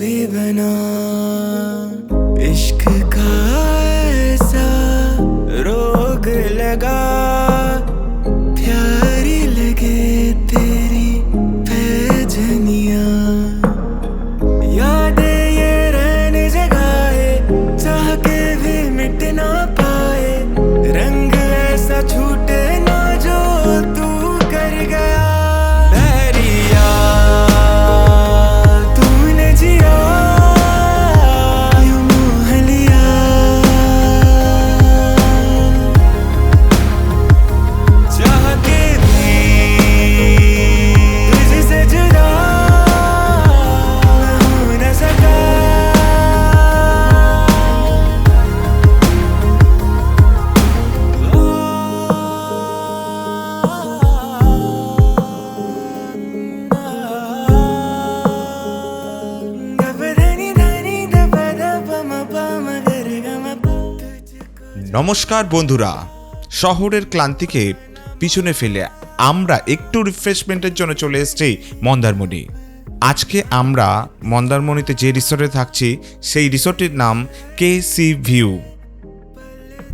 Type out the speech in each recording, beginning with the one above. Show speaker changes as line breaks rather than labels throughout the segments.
भी बना इश्क का ऐसा रोग लगा, प्यारी लगे तेरी पैजनिया, यादें ये रहने जगाए, चाह के भी मिट ना पाए, रंग ऐसा छूटे ना जो तू कर गया। दरिया तूने जिया यूं मोह लिया, चाह के भी तुझसे जुदा मैं हो न सका।
নমস্কার বন্ধুরা, শহরের ক্লান্তিকে পিছনে ফেলে আমরা একটু রিফ্রেশমেন্টের জন্য চলে এসেছি মন্দারমণি। আজকে আমরা মন্দারমণিতে যে রিসোর্টে থাকছি সেই রিসোর্টের নাম কেসি ভিউ।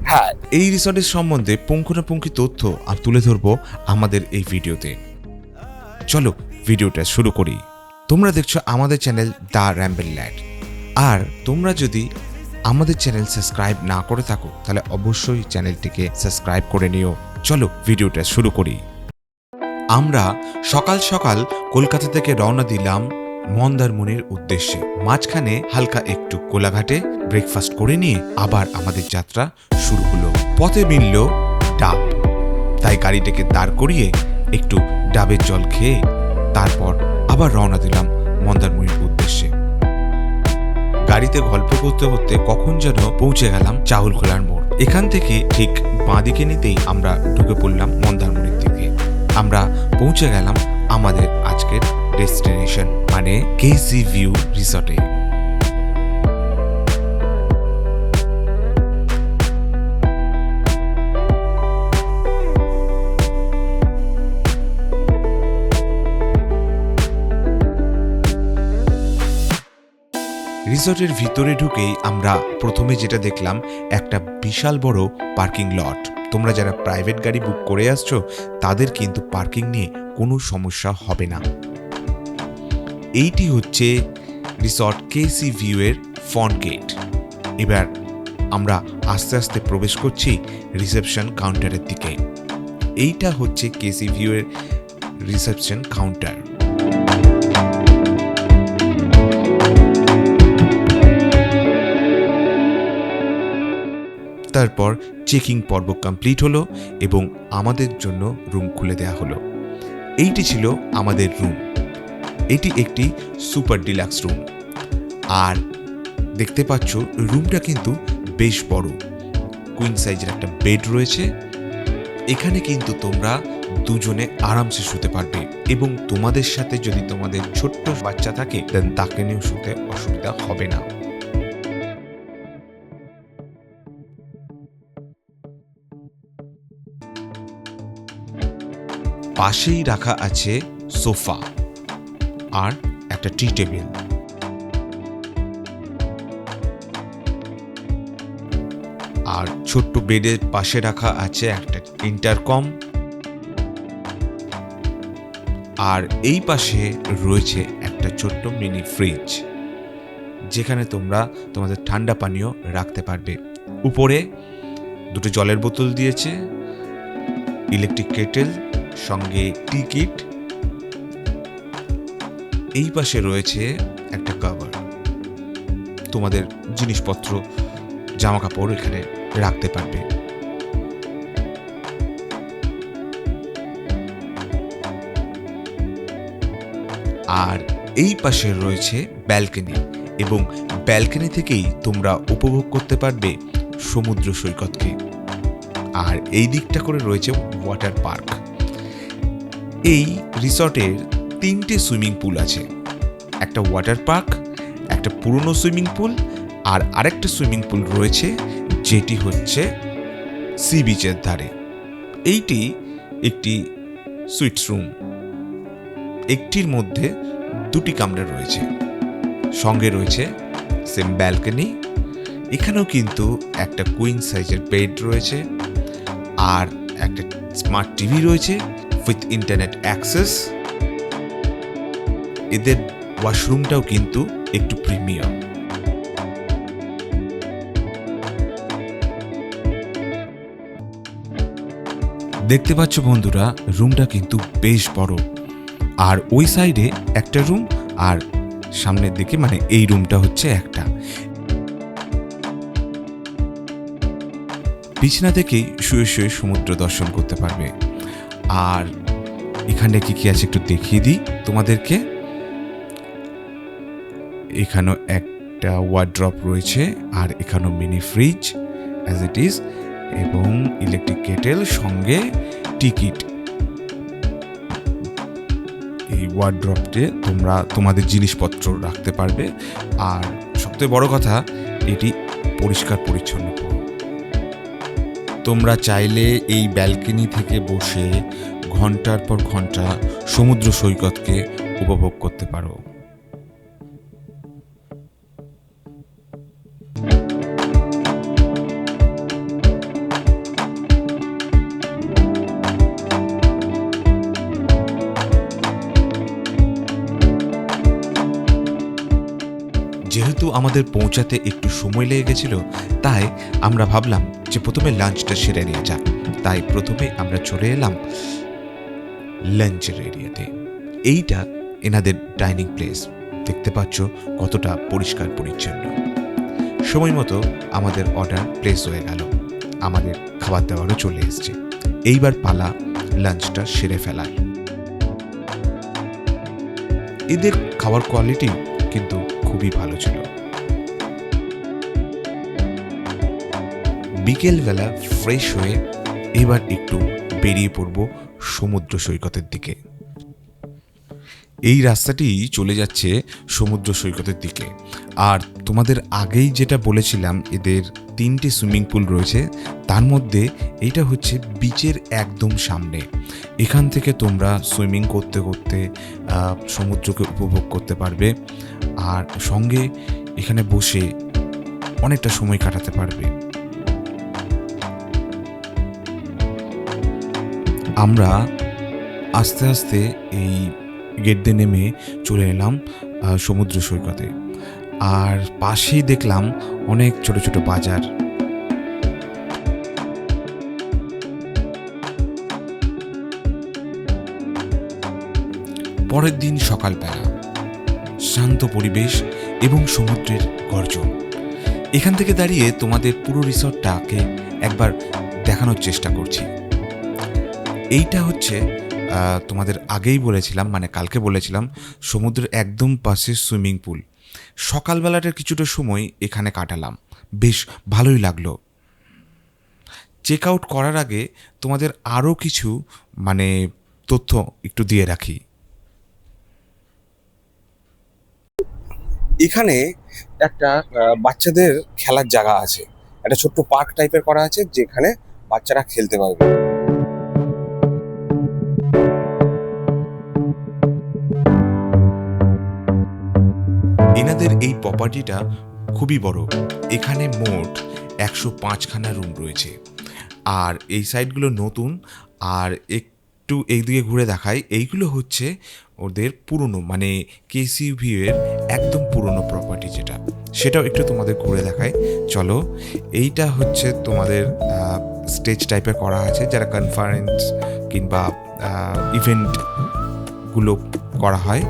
হ্যাঁ, এই রিসোর্টের সম্বন্ধে পুঙ্খানুপুঙ্খি তথ্য আর তুলে ধরবো আমাদের এই ভিডিওতে। চলো ভিডিওটা শুরু করি। তোমরা দেখছো আমাদের চ্যানেল দ্য র্যাম্বেল ল্যাড, আর তোমরা যদি আমাদের চ্যানেল সাবস্ক্রাইব না করে থাকো তাহলে অবশ্যই চ্যানেলটিকে সাবস্ক্রাইব করে নিও। চলো ভিডিওটা শুরু করি। আমরা সকাল সকাল কলকাতা থেকে রওনা দিলাম মন্দারমণির উদ্দেশ্যে। মাঝখানে হালকা একটু কোলাঘাটে ব্রেকফাস্ট করে নিয়ে আবার আমাদের যাত্রা শুরু হলো। পথে মিলল ডাব, তাই গাড়িটাকে দাঁড় করিয়ে একটু ডাবের জল খেয়ে তারপর আবার রওনা দিলাম মন্দারমণির উদ্দেশ্যে। গাড়িতে গল্প করতে করতে কখন যেন পৌঁছে গেলাম চাউলখোলার মোড়। এখান থেকে ঠিক বাঁদিকে নিতেই আমরা ঢুকে পড়লাম মন্দারমণির দিকে। আমরা পৌঁছে গেলাম আমাদের আজকের ডেস্টিনেশন মানে কেসি ভিউ রিসর্টে। রিসর্টের ভিতরে ঢুকেই আমরা প্রথমে যেটা দেখলাম একটা বিশাল বড় পার্কিং লট। তোমরা যারা প্রাইভেট গাড়ি বুক করে আসছো তাদের কিন্তু পার্কিং নিয়ে কোনো সমস্যা হবে না। এইটি হচ্ছে রিসর্ট কেসি ভিউ এর ফ্রন্ট গেট। এবার আমরা আস্তে আস্তে প্রবেশ করছি রিসেপশন কাউন্টারের দিকে। এইটা হচ্ছে কেসি ভিউ এর রিসেপশন কাউন্টার। তারপর চেকিং পর্ব কমপ্লিট হলো এবং আমাদের জন্য রুম খুলে দেওয়া হলো। এইটি ছিল আমাদের রুম। এটি একটি সুপার ডিলাক্স রুম, আর দেখতে পাচ্ছ রুমটা কিন্তু বেশ বড়। কুইন সাইজের একটা বেড রয়েছে। এখানে কিন্তু তোমরা দুজনে আরামসে শুতে পারবে, এবং তোমাদের সাথে যদি তোমাদের ছোট্ট বাচ্চা থাকে দেন তাকে নিয়েও শুতে অসুবিধা হবে না। পাশেই রাখা আছে সোফা আর একটা টি টেবিল। আর ছোট্ট বেডের পাশে রাখা আছে একটা ইন্টারকম। আর এই পাশে রয়েছে একটা ছোট্ট মিনি ফ্রিজ, যেখানে তোমরা তোমাদের ঠান্ডা পানীয় রাখতে পারবে। উপরে দুটো জলের বোতল দিয়েছে, ইলেকট্রিক কেটেল, সঙ্গে টি কিট। এই পাশে রয়েছে একটা কভার, তোমাদের জিনিসপত্র জামা কাপড় এখানে রাখতে পারবে। আর এই পাশে রয়েছে ব্যালকনি, এবং ব্যালকনি থেকেই তোমরা উপভোগ করতে পারবে সমুদ্র সৈকতকে। আর এই দিকটা করে রয়েছে ওয়াটার পার্ক। এই রিসর্টের 3টে সুইমিং পুল আছে, একটা ওয়াটার পার্ক, একটা পুরনো সুইমিং পুল, আর আরেকটা সুইমিং পুল রয়েছে যেটি হচ্ছে সি বিচের ধারে। এইটি একটি সুইটস রুম, একটির মধ্যে 2টি কামরা রয়েছে। সঙ্গে রয়েছে সেম ব্যালকনি। এখানেও কিন্তু একটা কুইন সাইজের বেড রয়েছে আর একটা স্মার্ট টিভি রয়েছে উইথ ইন্টারনেট অ্যাক্সেস। এদের ওয়াশরুমটাও কিন্তু একটু প্রিমিয়াম। দেখতে পাচ্ছ বন্ধুরা, রুমটা কিন্তু বেশ বড়। আর ওই সাইডে একটা রুম আর সামনের দিকে মানে এই রুমটা হচ্ছে একটা। বিছানা থেকেই শুয়ে শুয়ে সমুদ্র দর্শন করতে পারবে। আর এখানে কি কি আছে একটু দেখিয়ে দিই তোমাদেরকে। এখানেও একটা ওয়ার্ড্রপ রয়েছে আর এখানেও mini fridge as it is, এবং ইলেকট্রিক কেটেল, সঙ্গে টিকিট। এই ওয়ার্ড্রপে তোমরা তোমাদের জিনিসপত্র রাখতে পারবে। আর সবথেকে বড় কথা, এটি পরিষ্কার পরিচ্ছন্ন। তোমরা চাইলে এই ব্যালকনি থেকে বসে ঘন্টার পর ঘন্টা সমুদ্র সৈকতকে উপভোগ করতে পারো। যেহেতু আমাদের পৌঁছাতে একটু সময় লেগে গেছিল, তাই আমরা ভাবলাম যে প্রথমে লাঞ্চটা সেরে নিয়ে যাক। তাই প্রথমে আমরা চলে এলাম লাঞ্চের এরিয়াতে। এইটা এনাদের ডাইনিং প্লেস। দেখতে পাচ্ছ কতটা পরিষ্কার পরিচ্ছন্ন। সময় মতো আমাদের অর্ডার প্লেস হয়ে গেল, আমাদের খাবার দাবারও চলে এসছে। এইবার পালা লাঞ্চটা সেরে ফেলার। এদের খাবার কোয়ালিটি কিন্তু খুবই ভালো ছিল। বিকেলবেলা ফ্রেশ হয়ে এবার একটু বেরিয়ে পড়ব সমুদ্র সৈকতের দিকে। এই রাস্তাটি চলে যাচ্ছে সমুদ্র সৈকতের দিকে। আর তোমাদের আগেই যেটা বলেছিলাম, এদের 3টে সুইমিং পুল রয়েছে। তার মধ্যে এইটা হচ্ছে বিচের একদম সামনে। এখান থেকে তোমরা সুইমিং করতে করতে সমুদ্রকে উপভোগ করতে পারবে। আর সঙ্গে এখানে বসে অনেকটা সময় কাটাতে পারবে। আমরা আস্তে আস্তে এই গেট দিয়ে নেমে চলে এলাম সমুদ্র সৈকতে। আর পাশেই দেখলাম অনেক ছোট ছোট বাজার। পরের দিন সকালবেলা শান্ত পরিবেশ এবং সমুদ্রের গর্জন। এখান থেকে দাঁড়িয়ে তোমাদের পুরো রিসর্টটাকে একবার দেখানোর চেষ্টা করছি। এইটা হচ্ছে তোমাদের আগেই বলেছিলাম, মানে কালকে বলেছিলাম, সমুদ্রের একদম পাশে সুইমিং পুল। সকালবেলাটার কিছুটা সময় এখানে কাটালাম, বেশ ভালোই লাগলো। চেক আউট করার আগে তোমাদের আরও কিছু মানে তথ্য একটু দিয়ে রাখি।
এখানে একটা বাচ্চাদের খেলার জায়গা আছে, একটা ছোট্ট পার্ক টাইপের করা আছে, যেখানে বাচ্চারা খেলতে পারবে।
এনাদের এই প্রপার্টিটা খুবই বড়। এখানে মোট 105খানা রুম রয়েছে। আর এই সাইডগুলো নতুন। আর একটু এইদিকে ঘুরে দেখাই, এইগুলো হচ্ছে ওদের পুরনো, মানে কেসিভি এর একদম পুরনো প্রপার্টি যেটা, সেটাও একটু তোমাদের ঘুরে দেখাই। চলো। এইটা হচ্ছে তোমাদের স্টেজ টাইপের করা আছে, যারা কনফারেন্স কিংবা ইভেন্টগুলো করা হয়।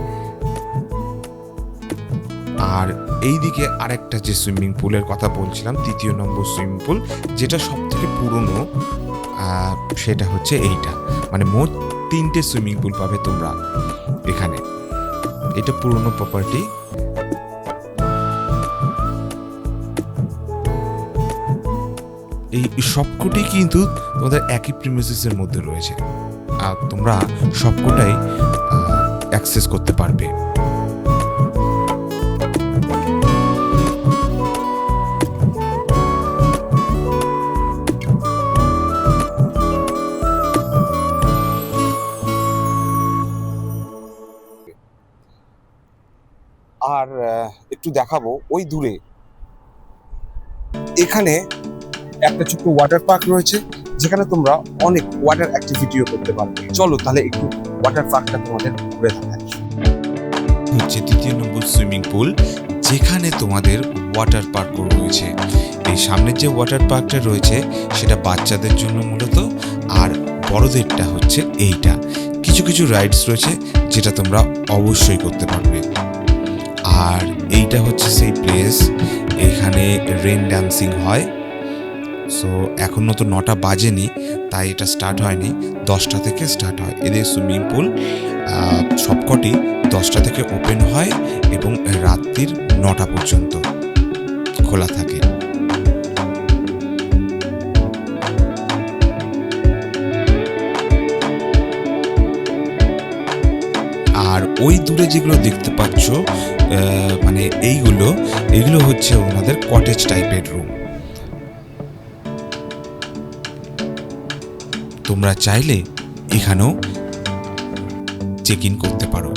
আর এইদিকে আরেকটা যে সুইমিং পুলের কথা বলছিলাম, 3য় নম্বর সুইমিং পুল, যেটা সব থেকে পুরনো, সেটা হচ্ছে এইটা। মানে মোট 3টে সুইমিং পুল পাবে তোমরা এখানে। এটা পুরনো প্রপার্টি। এই সবকটি কিন্তু তোমাদের একই প্রিমিসেসের মধ্যে রয়েছে। আর তোমরা সবকটাই অ্যাক্সেস করতে পারবে।
আর একটু দেখাবো ওই দূরে এখানে একটা ছোট্ট ওয়াটার পার্ক রয়েছে, যেখানে তোমরা অনেক ওয়াটার অ্যাক্টিভিটিও করতে পারবে। চলো তাহলে একটু ওয়াটার পার্কটা তোমাদের ঘুরে দেখাই।
হচ্ছে 3 নম্বর সুইমিং পুল, যেখানে তোমাদের ওয়াটার পার্কও রয়েছে। এই সামনের যে ওয়াটার পার্কটা রয়েছে সেটা বাচ্চাদের জন্য মূলত, আর বড়দেরটা হচ্ছে এইটা। কিছু কিছু রাইডস রয়েছে যেটা তোমরা অবশ্যই করতে পারবে। আর এইটা হচ্ছে সেই প্লেস, এখানে রেন ডান্সিং হয়। সো এখনও তো 9টা বাজেনি, তাই এটা স্টার্ট হয়নি, 10টা থেকে স্টার্ট হয়। এদের সুইমিং পুল সবকটি 10টা থেকে ওপেন হয় এবং রাত্রির 9টা পর্যন্ত খোলা থাকে। আর ওই দূরে যেগুলো দেখতে পাচ্ছ মানে এইগুলো হচ্ছে ওনাদের কটেজ টাইপের রুম। তোমরা চাইলে এখানেও চেক ইন করতে পারো।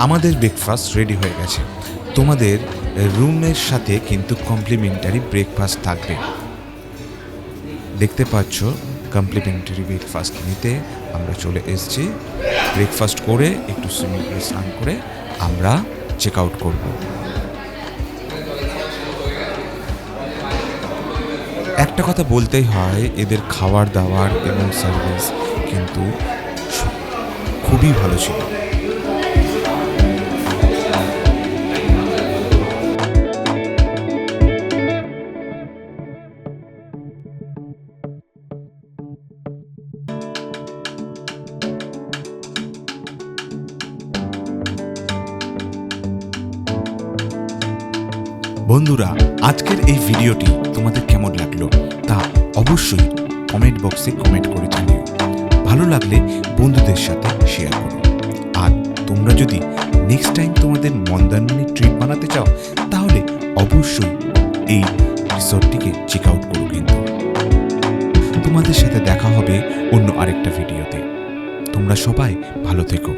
আমাদের ব্রেকফাস্ট রেডি হয়ে গেছে। তোমাদের রুমের সাথে কিন্তু কমপ্লিমেন্টারি ব্রেকফাস্ট থাকবে। দেখতে পাচ্ছ কমপ্লিমেন্টারি ব্রেকফাস্ট নিতে আমরা চলে এসেছি। ব্রেকফাস্ট করে একটু সুইমিং পুলে স্নান করে আমরা চেক আউট করব। একটা কথা বলতেই হয়, এদের খাবার দাবার এবং সার্ভিস কিন্তু খুবই ভালো ছিল। বন্ধুরা, আজকের এই ভিডিওটি তোমাদের কেমন লাগলো তা অবশ্যই কমেন্ট বক্সে কমেন্ট করে জানিও। ভালো লাগলে বন্ধুদের সাথে শেয়ার করো। আর তোমরা যদি নেক্সট টাইম তোমাদের মন্দারমণি ট্রিপ বানাতে চাও তাহলে অবশ্যই এই রিসর্টটিকে চেক আউট করো। কিন্তু তোমাদের সাথে দেখা হবে অন্য আরেকটা ভিডিওতে। তোমরা সবাই ভালো থেকো।